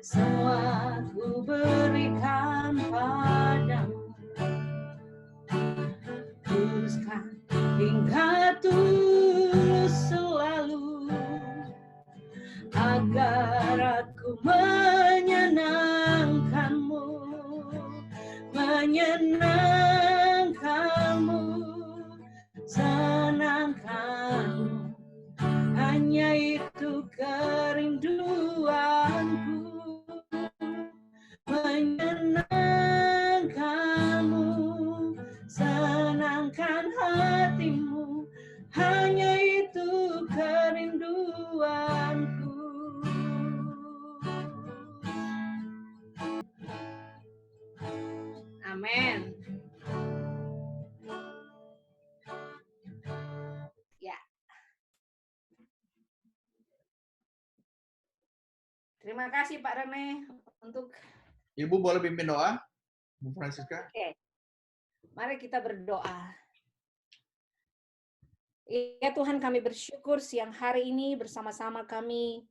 semua ku berikan padamu. Kuduskan hingga tulus selalu, agar aku menyenangkanmu, senangkanmu. Hanya itu kerinduanku, menyenangkanmu, senangkan hatimu. Hanya itu kerinduanku. Amin. Ya. Terima kasih Pak Rene untuk. Ibu boleh pimpin doa, Bu Francisca? Oke. Mari kita berdoa. Ya Tuhan, kami bersyukur siang hari ini bersama-sama kami,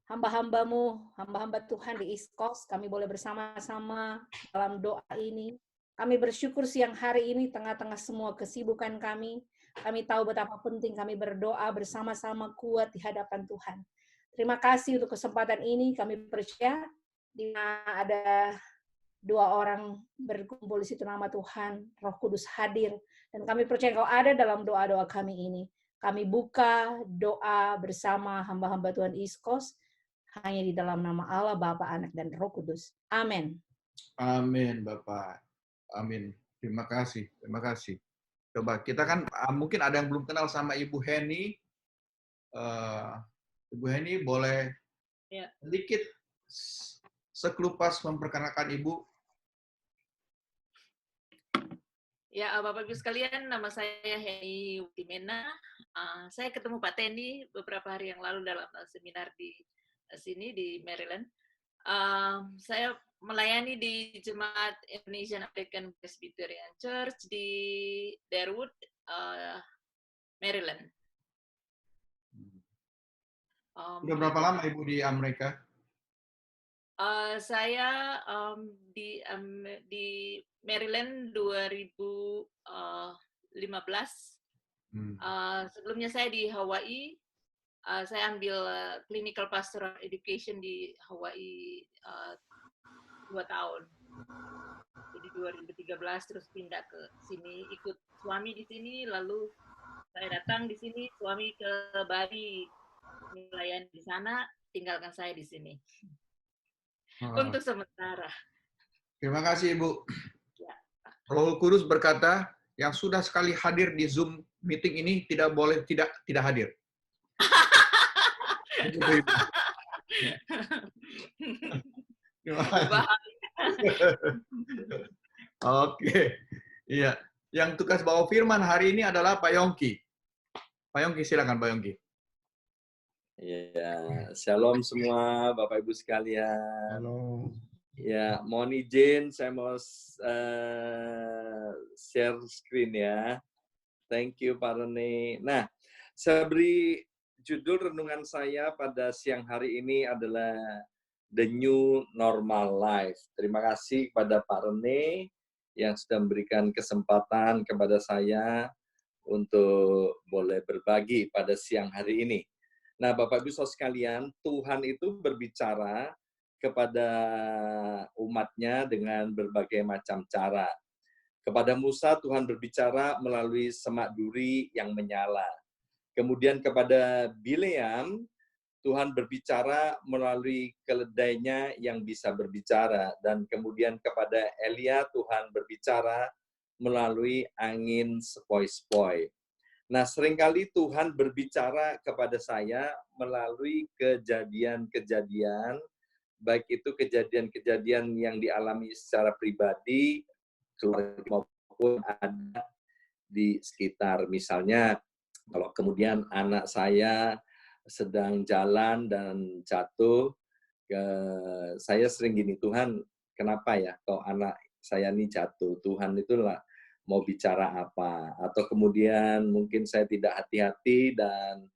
hamba-hambamu, hamba-hamba Tuhan di East Coast, kami boleh bersama-sama dalam doa ini. Kami bersyukur siang hari ini tengah-tengah semua kesibukan kami tahu betapa penting kami berdoa bersama-sama kuat di hadapan Tuhan. Terima kasih untuk kesempatan ini, kami percaya di mana ada 2 orang berkumpul di situ nama Tuhan, Roh Kudus hadir, dan kami percaya Kau ada dalam doa-doa kami ini. Kami buka doa bersama hamba-hamba Tuhan East Coast, hanya di dalam nama Allah, Bapa, Anak, dan Roh Kudus. Amin. Amin, Bapak. Amin. Terima kasih. Terima kasih. Coba kita kan mungkin ada yang belum kenal sama Ibu Heni. Ibu Heni boleh sedikit sekelupas memperkenalkan Ibu. Ya, Bapak Ibu sekalian, nama saya Heni Utimena. Saya ketemu Pak Tendi beberapa hari yang lalu dalam seminar di sini di Maryland. Saya melayani di Jemaat Indonesian American Presbyterian Church di Darwood, Maryland. Sudah berapa lama Ibu di Amerika? Saya di Maryland 2015. Sebelumnya saya di Hawaii. Saya ambil clinical pastoral education di Hawaii 2 tahun. Jadi 2013 terus pindah ke sini, ikut suami di sini, lalu saya datang di sini, suami ke Bali melayani di sana, tinggalkan saya di sini. Untuk sementara. Terima kasih Ibu. Roh Kudus berkata, yang sudah sekali hadir di Zoom meeting ini tidak boleh tidak hadir. Oke. Iya. Yang tugas bawa firman hari ini adalah Pak Yongki. Pak Yongki, silakan Pak Yongki. Ya, shalom semua Bapak Ibu sekalian. Halo. Ya, mohon izin saya mau share screen ya. Thank you Pak Rene. Nah, saya beri judul renungan saya pada siang hari ini adalah The New Normal Life. Terima kasih kepada Pak Rene yang sudah memberikan kesempatan kepada saya untuk boleh berbagi pada siang hari ini. Nah, Bapak Ibu Saudara sekalian, Tuhan itu berbicara kepada umatnya dengan berbagai macam cara. Kepada Musa, Tuhan berbicara melalui semak duri yang menyala. Kemudian kepada Bileam, Tuhan berbicara melalui keledainya yang bisa berbicara. Dan kemudian kepada Elia, Tuhan berbicara melalui angin sepoi-sepoi. Nah, seringkali Tuhan berbicara kepada saya melalui kejadian-kejadian, baik itu kejadian-kejadian yang dialami secara pribadi, keluarga maupun ada di sekitar. Misalnya, kalau kemudian anak saya sedang jalan dan jatuh, saya sering gini, Tuhan, kenapa ya kok anak saya ini jatuh? Tuhan itulah mau bicara apa, atau kemudian mungkin saya tidak hati-hati dan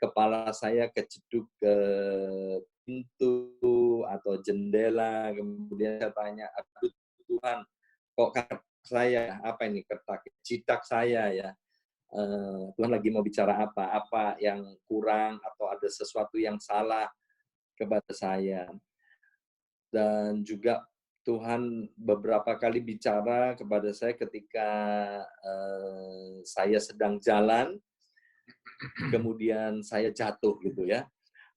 kepala saya kejeduk ke pintu atau jendela, kemudian saya tanya, aduh Tuhan, kok ketak saya, apa ini ketak, jidak saya ya, Tuhan lagi mau bicara apa yang kurang atau ada sesuatu yang salah kepada saya. Dan juga Tuhan beberapa kali bicara kepada saya ketika saya sedang jalan, kemudian saya jatuh gitu ya.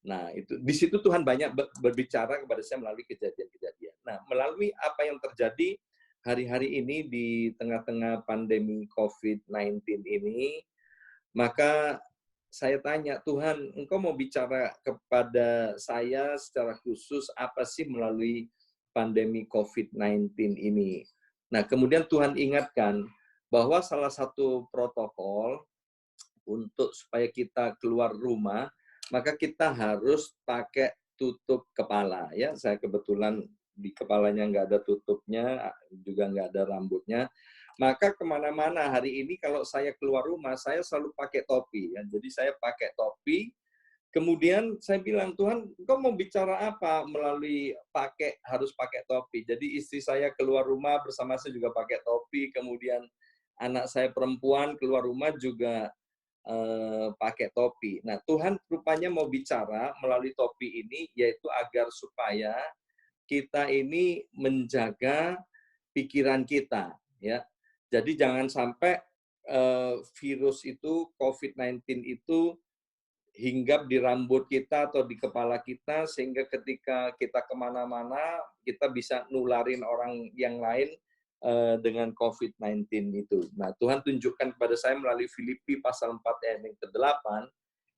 Nah, itu di situ Tuhan banyak berbicara kepada saya melalui kejadian-kejadian. Nah, melalui apa yang terjadi hari-hari ini di tengah-tengah pandemi COVID-19 ini, maka saya tanya, Tuhan, Engkau mau bicara kepada saya secara khusus apa sih melalui pandemi COVID-19 ini? Nah, kemudian Tuhan ingatkan bahwa salah satu protokol untuk supaya kita keluar rumah, maka kita harus pakai tutup kepala. Ya, saya kebetulan di kepalanya nggak ada tutupnya, juga nggak ada rambutnya. Maka kemana-mana hari ini kalau saya keluar rumah, saya selalu pakai topi. Ya. Jadi saya pakai topi, kemudian saya bilang, Tuhan, Engkau mau bicara apa melalui harus pakai topi. Jadi istri saya keluar rumah bersama saya juga pakai topi, kemudian anak saya perempuan keluar rumah juga pakai topi. Nah, Tuhan rupanya mau bicara melalui topi ini, yaitu agar supaya kita ini menjaga pikiran kita, ya. Jadi jangan sampai virus itu, COVID-19 itu hinggap di rambut kita atau di kepala kita, sehingga ketika kita kemana-mana, kita bisa nularin orang yang lain dengan COVID-19 itu. Nah, Tuhan tunjukkan kepada saya melalui Filipi pasal 4 ayat yang ke-8,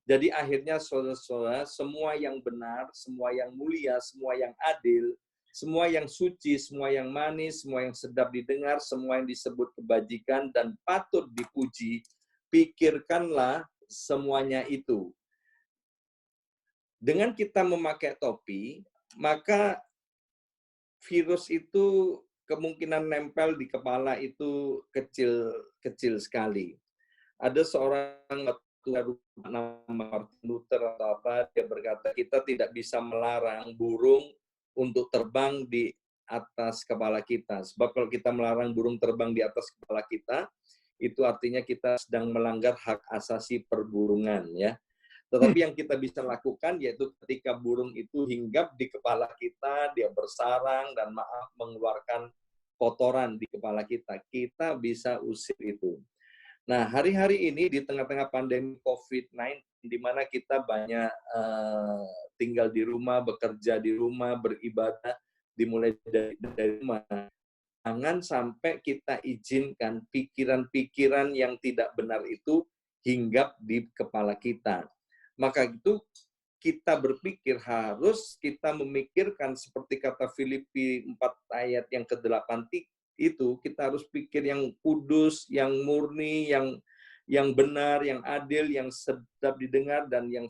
jadi akhirnya saudara-saudara, semua yang benar, semua yang mulia, semua yang adil, semua yang suci, semua yang manis, semua yang sedap didengar, semua yang disebut kebajikan dan patut dipuji, pikirkanlah semuanya itu. Dengan kita memakai topi, maka virus itu kemungkinan nempel di kepala itu kecil sekali. Ada seorang tua nama Martin Luther atau apa, dia berkata kita tidak bisa melarang burung untuk terbang di atas kepala kita. Sebab kalau kita melarang burung terbang di atas kepala kita, itu artinya kita sedang melanggar hak asasi perburungan, ya. Tetapi yang kita bisa lakukan yaitu ketika burung itu hinggap di kepala kita, dia bersarang dan mengeluarkan kotoran di kepala kita, kita bisa usir itu. Nah, hari-hari ini di tengah-tengah pandemi COVID-19, di mana kita banyak tinggal di rumah, bekerja di rumah, beribadah, dimulai dari rumah. Jangan sampai kita izinkan pikiran-pikiran yang tidak benar itu hinggap di kepala kita. Maka itu kita berpikir harus kita memikirkan seperti kata Filipi 4 ayat yang ke-8 itu, kita harus pikir yang kudus, yang murni, yang benar, yang adil, yang sedap didengar, dan yang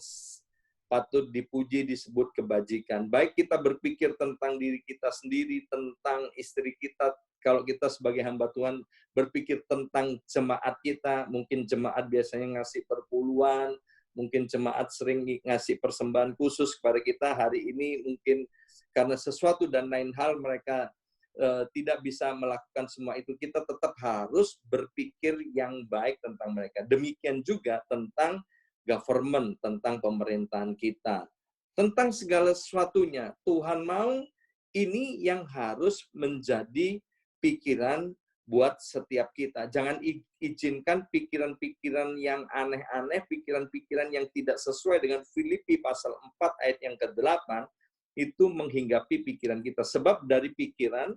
patut dipuji disebut kebajikan. Baik kita berpikir tentang diri kita sendiri, tentang istri kita, kalau kita sebagai hamba Tuhan berpikir tentang jemaat kita, mungkin jemaat biasanya ngasih perpuluhan, mungkin jemaat sering ngasih persembahan khusus kepada kita, hari ini mungkin karena sesuatu dan lain hal mereka tidak bisa melakukan semua itu, kita tetap harus berpikir yang baik tentang mereka. Demikian juga tentang government, tentang pemerintahan kita. Tentang segala sesuatunya, Tuhan mau ini yang harus menjadi pikiran buat setiap kita. Jangan izinkan pikiran-pikiran yang aneh-aneh, pikiran-pikiran yang tidak sesuai dengan Filipi pasal 4 ayat yang ke-8, itu menghinggapi pikiran kita. Sebab dari pikiran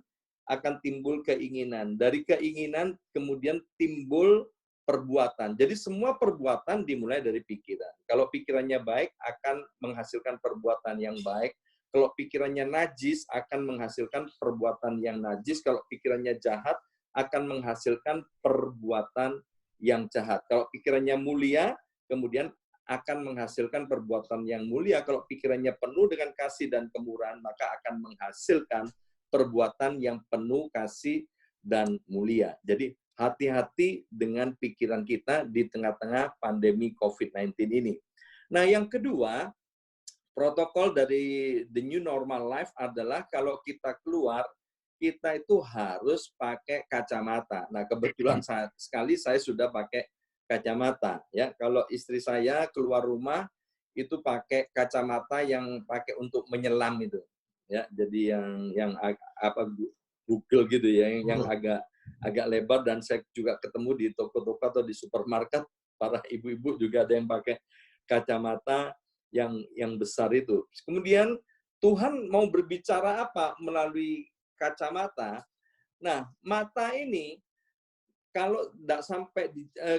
akan timbul keinginan. Dari keinginan kemudian timbul perbuatan. Jadi semua perbuatan dimulai dari pikiran. Kalau pikirannya baik, akan menghasilkan perbuatan yang baik. Kalau pikirannya najis, akan menghasilkan perbuatan yang najis. Kalau pikirannya jahat, akan menghasilkan perbuatan yang jahat. Kalau pikirannya mulia, kemudian akan menghasilkan perbuatan yang mulia. Kalau pikirannya penuh dengan kasih dan kemurahan, maka akan menghasilkan perbuatan yang penuh kasih dan mulia. Jadi hati-hati dengan pikiran kita di tengah-tengah pandemi COVID-19 ini. Nah, yang kedua, protokol dari the new normal life adalah kalau kita keluar, kita itu harus pakai kacamata. Nah, kebetulan sekali saya sudah pakai kacamata. Ya, kalau istri saya keluar rumah itu pakai kacamata yang pakai untuk menyelam itu. Ya, jadi yang apa Google gitu ya, yang agak lebar, dan saya juga ketemu di toko-toko atau di supermarket para ibu-ibu juga ada yang pakai kacamata yang besar itu. Kemudian Tuhan mau berbicara apa melalui kacamata? Nah, mata ini kalau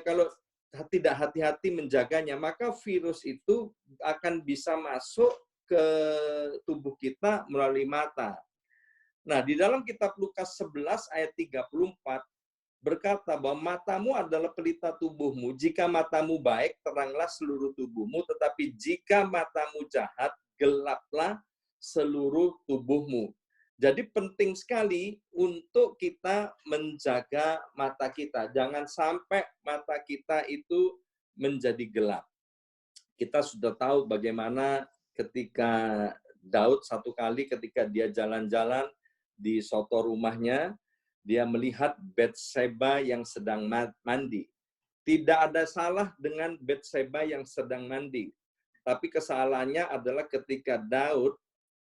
kalau tidak hati-hati menjaganya, maka virus itu akan bisa masuk ke tubuh kita melalui mata. Nah, di dalam kitab Lukas 11 ayat 34 berkata bahwa matamu adalah pelita tubuhmu. Jika matamu baik, teranglah seluruh tubuhmu. Tetapi jika matamu jahat, gelaplah seluruh tubuhmu. Jadi penting sekali untuk kita menjaga mata kita. Jangan sampai mata kita itu menjadi gelap. Kita sudah tahu bagaimana ketika Daud satu kali ketika dia jalan-jalan di soto rumahnya, dia melihat Batseba yang sedang mandi. Tidak ada salah dengan Batseba yang sedang mandi. Tapi kesalahannya adalah ketika Daud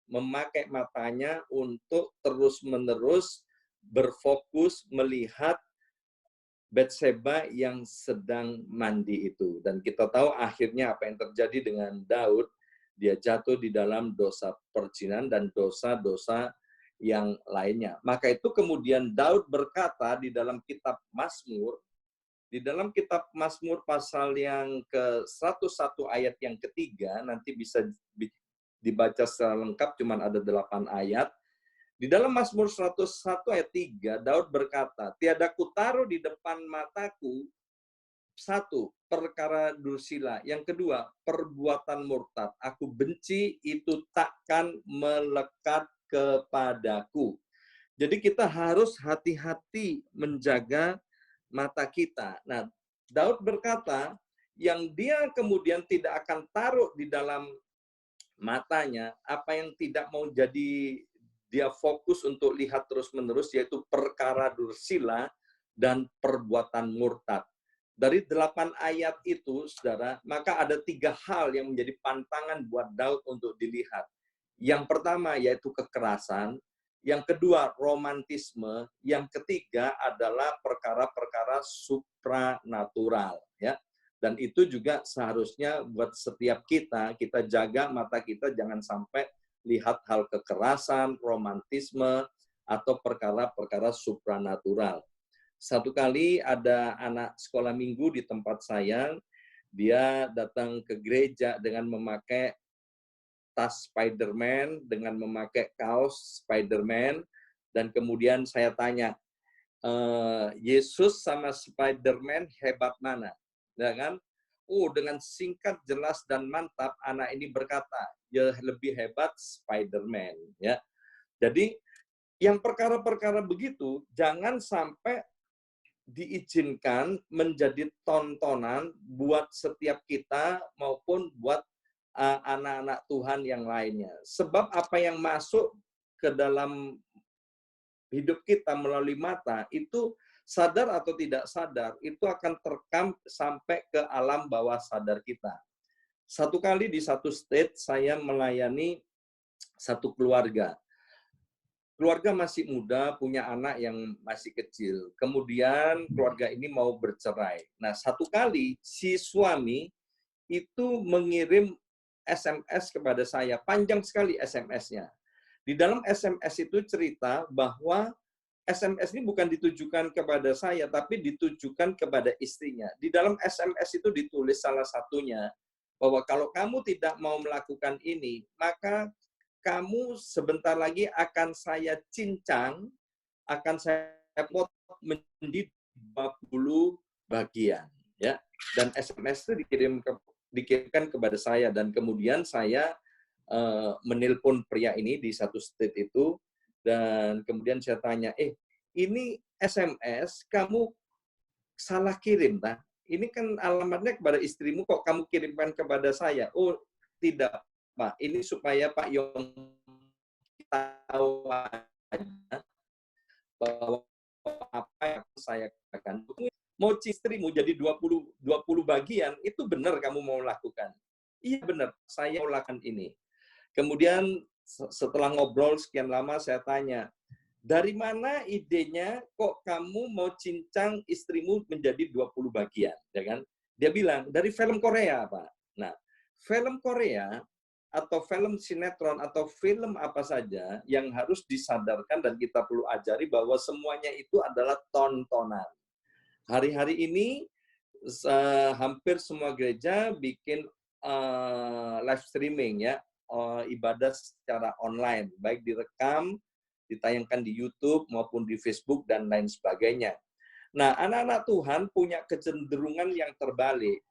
memakai matanya untuk terus-menerus berfokus melihat Batseba yang sedang mandi itu. Dan kita tahu akhirnya apa yang terjadi dengan Daud. Dia jatuh di dalam dosa perzinahan dan dosa-dosa yang lainnya. Maka itu kemudian Daud berkata di dalam kitab Mazmur, pasal yang ke-101 ayat yang ketiga, nanti bisa dibaca secara lengkap, cuman ada 8 ayat. Di dalam Mazmur 101 ayat 3, Daud berkata, tiada kutaruh di depan mataku, satu, perkara dursila. Yang kedua, perbuatan murtad. Aku benci, itu takkan melekat kepadaku. Jadi kita harus hati-hati menjaga mata kita. Nah, Daud berkata, yang dia kemudian tidak akan taruh di dalam matanya, apa yang tidak mau jadi dia fokus untuk lihat terus-menerus, yaitu perkara dursila dan perbuatan murtad. Dari 8 ayat itu, saudara, maka ada 3 hal yang menjadi pantangan buat Daud untuk dilihat. Yang pertama yaitu kekerasan, yang kedua romantisme, yang ketiga adalah perkara-perkara supranatural, ya. Dan itu juga seharusnya buat setiap kita jaga mata kita jangan sampai lihat hal kekerasan, romantisme, atau perkara-perkara supranatural. Satu kali ada anak sekolah minggu di tempat saya, dia datang ke gereja dengan memakai tas Spider-Man, dengan memakai kaos Spider-Man, dan kemudian saya tanya, Yesus sama Spider-Man hebat mana? Ya kan? Dengan singkat, jelas, dan mantap, anak ini berkata, ya lebih hebat Spider-Man. Ya. Jadi, yang perkara-perkara begitu, jangan sampai diizinkan menjadi tontonan buat setiap kita maupun buat anak-anak Tuhan yang lainnya. Sebab apa yang masuk ke dalam hidup kita melalui mata, itu sadar atau tidak sadar, itu akan terekam sampai ke alam bawah sadar kita. Satu kali di satu state, saya melayani satu keluarga. Keluarga masih muda, punya anak yang masih kecil. Kemudian keluarga ini mau bercerai. Nah, satu kali si suami itu mengirim SMS kepada saya. Panjang sekali SMS-nya. Di dalam SMS itu cerita bahwa SMS ini bukan ditujukan kepada saya, tapi ditujukan kepada istrinya. Di dalam SMS itu ditulis salah satunya, bahwa kalau kamu tidak mau melakukan ini, maka kamu sebentar lagi akan saya cincang, akan saya potong menjadi 20 bagian. Ya. Dan SMS itu dikirimkan kepada saya, dan kemudian saya menelpon pria ini di satu state itu, dan kemudian saya tanya, ini SMS kamu salah kirim, tak? ini kan alamatnya kepada istrimu, kok kamu kirimkan kepada saya? Oh, tidak, Pak. Ini supaya Pak Yong tahu aja bahwa apa yang saya katakan. Mau istrimu jadi 20 bagian, itu benar kamu mau lakukan. Iya benar, saya mau lakukan ini. Kemudian setelah ngobrol sekian lama, saya tanya, dari mana idenya kok kamu mau cincang istrimu menjadi 20 bagian, ya kan? Dia bilang, dari film Korea, Pak. Nah, film Korea atau film sinetron atau film apa saja yang harus disadarkan dan kita perlu ajari bahwa semuanya itu adalah tontonan. Hari-hari ini hampir semua gereja bikin live streaming ya, ibadah secara online, baik direkam, ditayangkan di YouTube maupun di Facebook dan lain sebagainya. Nah, anak-anak Tuhan punya kecenderungan yang terbalik.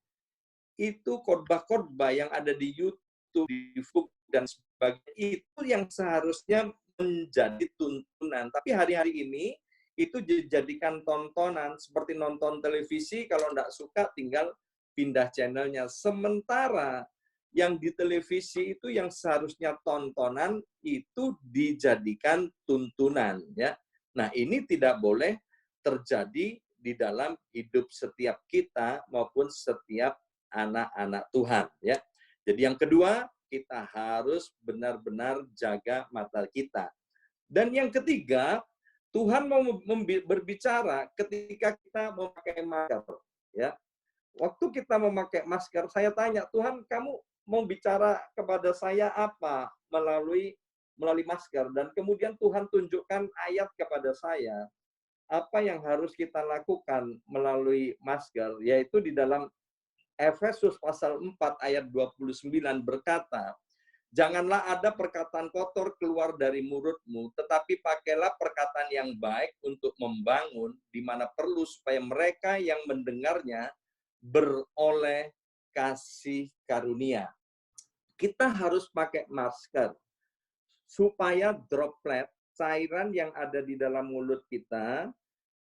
Itu khotbah-khotbah yang ada di YouTube, di Facebook dan sebagainya, itu yang seharusnya menjadi tuntunan. Tapi hari-hari ini itu dijadikan tontonan, seperti nonton televisi, kalau nggak suka tinggal pindah channelnya. Sementara yang di televisi itu yang seharusnya tontonan itu dijadikan tuntunan, ya. Nah, ini tidak boleh terjadi di dalam hidup setiap kita maupun setiap anak-anak Tuhan, ya. Jadi yang kedua, kita harus benar-benar jaga mata kita. Dan yang ketiga, Tuhan mau berbicara ketika kita memakai masker, ya. Waktu kita memakai masker, saya tanya, Tuhan, kamu mau bicara kepada saya apa melalui masker? Dan kemudian Tuhan tunjukkan ayat kepada saya, apa yang harus kita lakukan melalui masker, yaitu di dalam Efesus pasal 4 ayat 29 berkata, janganlah ada perkataan kotor keluar dari mulutmu, tetapi pakailah perkataan yang baik untuk membangun di mana perlu supaya mereka yang mendengarnya beroleh kasih karunia. Kita harus pakai masker supaya droplet cairan yang ada di dalam mulut kita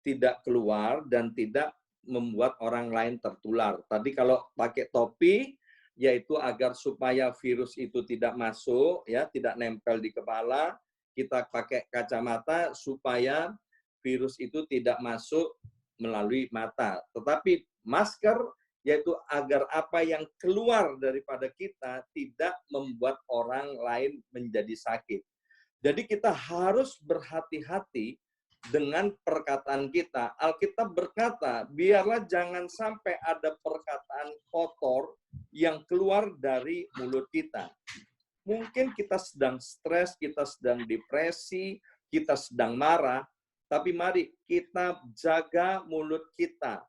tidak keluar dan tidak membuat orang lain tertular. Tadi kalau pakai topi, yaitu agar supaya virus itu tidak masuk, ya, tidak nempel di kepala. Kita pakai kacamata supaya virus itu tidak masuk melalui mata. Tetapi masker, yaitu agar apa yang keluar daripada kita tidak membuat orang lain menjadi sakit. Jadi kita harus berhati-hati dengan perkataan kita. Alkitab berkata, biarlah jangan sampai ada perkataan kotor yang keluar dari mulut kita. Mungkin kita sedang stres, kita sedang depresi, kita sedang marah, tapi mari kita jaga mulut kita.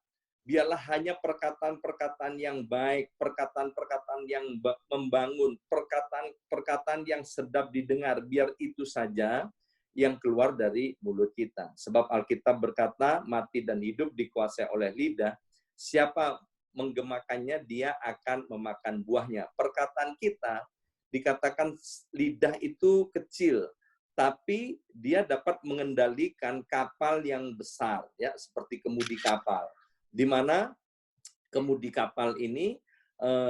Biarlah hanya perkataan-perkataan yang baik, perkataan-perkataan yang membangun, perkataan-perkataan yang sedap didengar. Biar itu saja yang keluar dari mulut kita. Sebab Alkitab berkata, mati dan hidup dikuasai oleh lidah. Siapa menggemakannya, dia akan memakan buahnya. Perkataan kita, dikatakan lidah itu kecil, tapi dia dapat mengendalikan kapal yang besar, ya, seperti kemudi kapal. Di mana kemudi kapal ini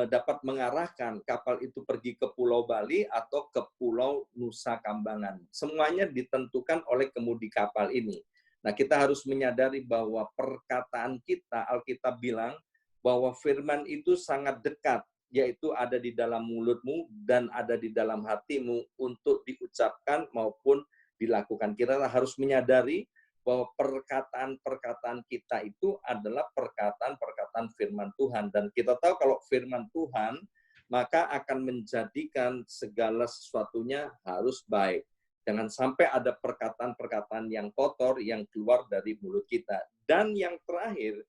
dapat mengarahkan kapal itu pergi ke Pulau Bali atau ke Pulau Nusa Kambangan. Semuanya ditentukan oleh kemudi kapal ini. Nah, kita harus menyadari bahwa perkataan kita, Alkitab bilang, bahwa firman itu sangat dekat, yaitu ada di dalam mulutmu dan ada di dalam hatimu untuk diucapkan maupun dilakukan. Kita harus menyadari bahwa perkataan-perkataan kita itu adalah perkataan-perkataan firman Tuhan. Dan kita tahu kalau firman Tuhan, maka akan menjadikan segala sesuatunya harus baik. Jangan sampai ada perkataan-perkataan yang kotor yang keluar dari mulut kita. Dan yang terakhir,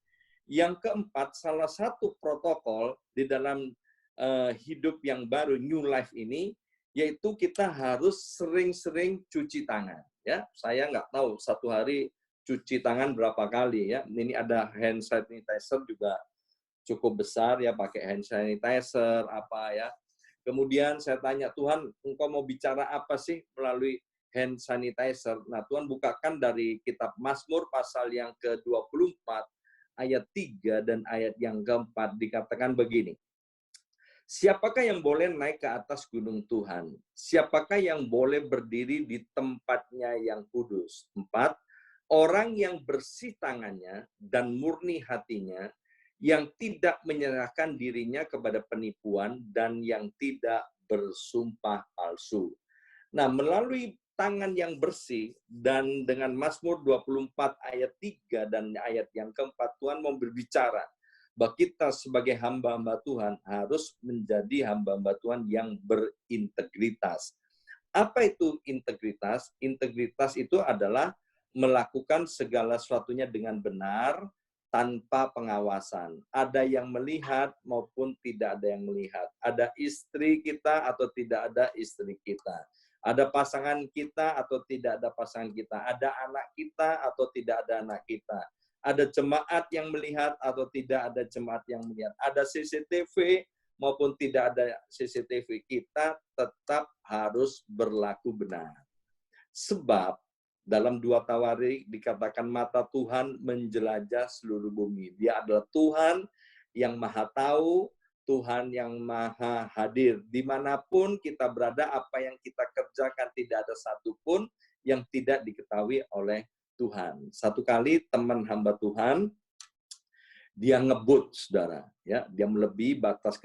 yang keempat, salah satu protokol di dalam hidup yang baru, new life ini, yaitu kita harus sering-sering cuci tangan. Ya, saya nggak tahu satu hari cuci tangan berapa kali ya. Ini ada hand sanitizer juga cukup besar ya, pakai hand sanitizer apa ya. Kemudian saya tanya, Tuhan, engkau mau bicara apa sih melalui hand sanitizer? Nah, Tuhan bukakan dari kitab Mazmur pasal yang ke-24 ayat 3 dan ayat yang keempat dikatakan begini. Siapakah yang boleh naik ke atas gunung Tuhan? Siapakah yang boleh berdiri di tempatnya yang kudus? 4. Orang yang bersih tangannya dan murni hatinya, yang tidak menyerahkan dirinya kepada penipuan dan yang tidak bersumpah palsu. Nah, melalui tangan yang bersih dan dengan Mazmur 24 ayat 3 dan ayat yang keempat, Tuhan mau berbicara bahwa kita sebagai hamba-hamba Tuhan harus menjadi hamba-hamba Tuhan yang berintegritas. Apa itu integritas? Integritas itu adalah melakukan segala sesuatunya dengan benar, tanpa pengawasan. Ada yang melihat maupun tidak ada yang melihat. Ada istri kita atau tidak ada istri kita. Ada pasangan kita atau tidak ada pasangan kita. Ada anak kita atau tidak ada anak kita. Ada jemaat yang melihat atau tidak ada jemaat yang melihat. Ada CCTV maupun tidak ada CCTV. Kita tetap harus berlaku benar. Sebab dalam 2 Tawarik dikatakan mata Tuhan menjelajah seluruh bumi. Dia adalah Tuhan yang maha tahu, Tuhan yang maha hadir. Dimanapun kita berada, apa yang kita kerjakan tidak ada satupun yang tidak diketahui oleh Tuhan. Satu kali teman hamba Tuhan, dia ngebut, saudara. Ya, dia melebihi batas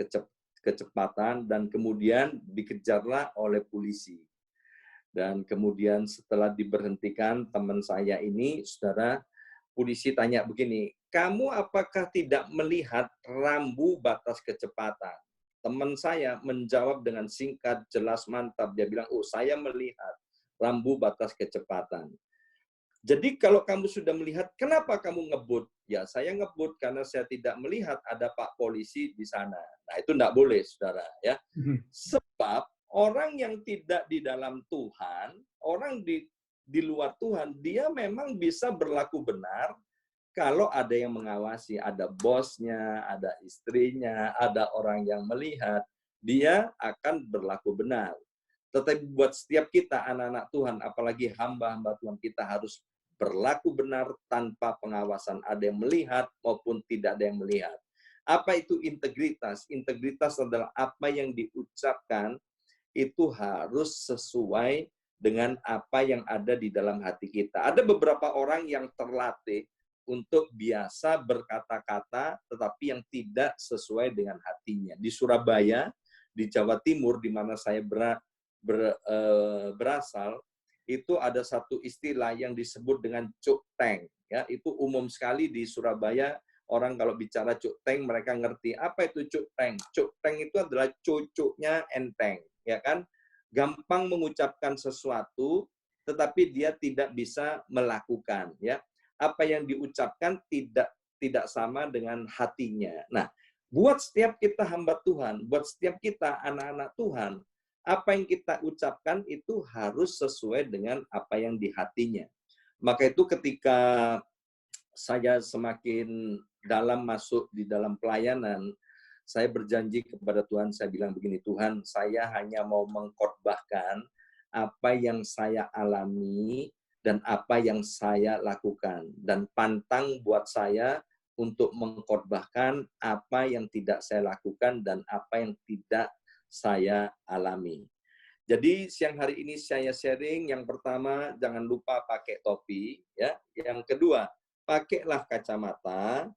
kecepatan dan kemudian dikejarlah oleh polisi. Dan kemudian setelah diberhentikan teman saya ini, saudara, polisi tanya begini, kamu apakah tidak melihat rambu batas kecepatan? Teman saya menjawab dengan singkat, jelas, mantap. Dia bilang, oh saya melihat rambu batas kecepatan. Jadi kalau kamu sudah melihat, kenapa kamu ngebut? Ya saya ngebut karena saya tidak melihat ada Pak Polisi di sana. Nah itu tidak boleh, saudara. Ya. Sebab orang yang tidak di dalam Tuhan, orang di luar Tuhan, dia memang bisa berlaku benar kalau ada yang mengawasi, ada bosnya, ada istrinya, ada orang yang melihat, dia akan berlaku benar. Tetapi buat setiap kita, anak-anak Tuhan, apalagi hamba-hamba Tuhan, kita harus berlaku benar tanpa pengawasan. Ada yang melihat maupun tidak ada yang melihat. Apa itu integritas? Integritas adalah apa yang diucapkan itu harus sesuai dengan apa yang ada di dalam hati kita. Ada beberapa orang yang terlatih untuk biasa berkata-kata tetapi yang tidak sesuai dengan hatinya. Di Surabaya, di Jawa Timur, di mana saya berasal, itu ada satu istilah yang disebut dengan cuk teng. Ya, itu umum sekali di Surabaya. Orang kalau bicara cuk teng, mereka ngerti apa itu cuk teng. Cuk teng itu adalah cucuknya enteng. Ya kan, gampang mengucapkan sesuatu tetapi dia tidak bisa melakukan, ya. Apa yang diucapkan tidak sama dengan hatinya. Nah, buat setiap kita hamba Tuhan, buat setiap kita anak-anak Tuhan, apa yang kita ucapkan itu harus sesuai dengan apa yang di hatinya. Maka itu ketika saya semakin dalam masuk di dalam pelayanan, saya berjanji kepada Tuhan, saya bilang begini, Tuhan, saya hanya mau mengkhotbahkan apa yang saya alami dan apa yang saya lakukan. Dan pantang buat saya untuk mengkhotbahkan apa yang tidak saya lakukan dan apa yang tidak saya alami. Jadi siang hari ini saya sharing, yang pertama, jangan lupa pakai topi, ya. Yang kedua, pakailah kacamata.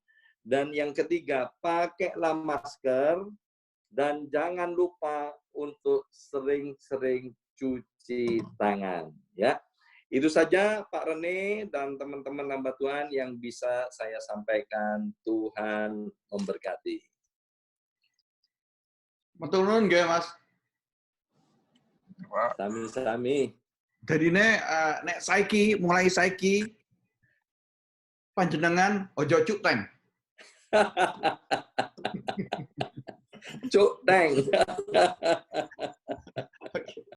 Dan yang ketiga, pakailah masker dan jangan lupa untuk sering-sering cuci tangan, ya. Itu saja Pak Rene dan teman-teman hamba Tuhan yang bisa saya sampaikan. Tuhan memberkati. Matur nuwun nggih, Mas. Sami-sami. Jadi nek mulai saiki panjenengan ojo cuk teng. Cuk teng.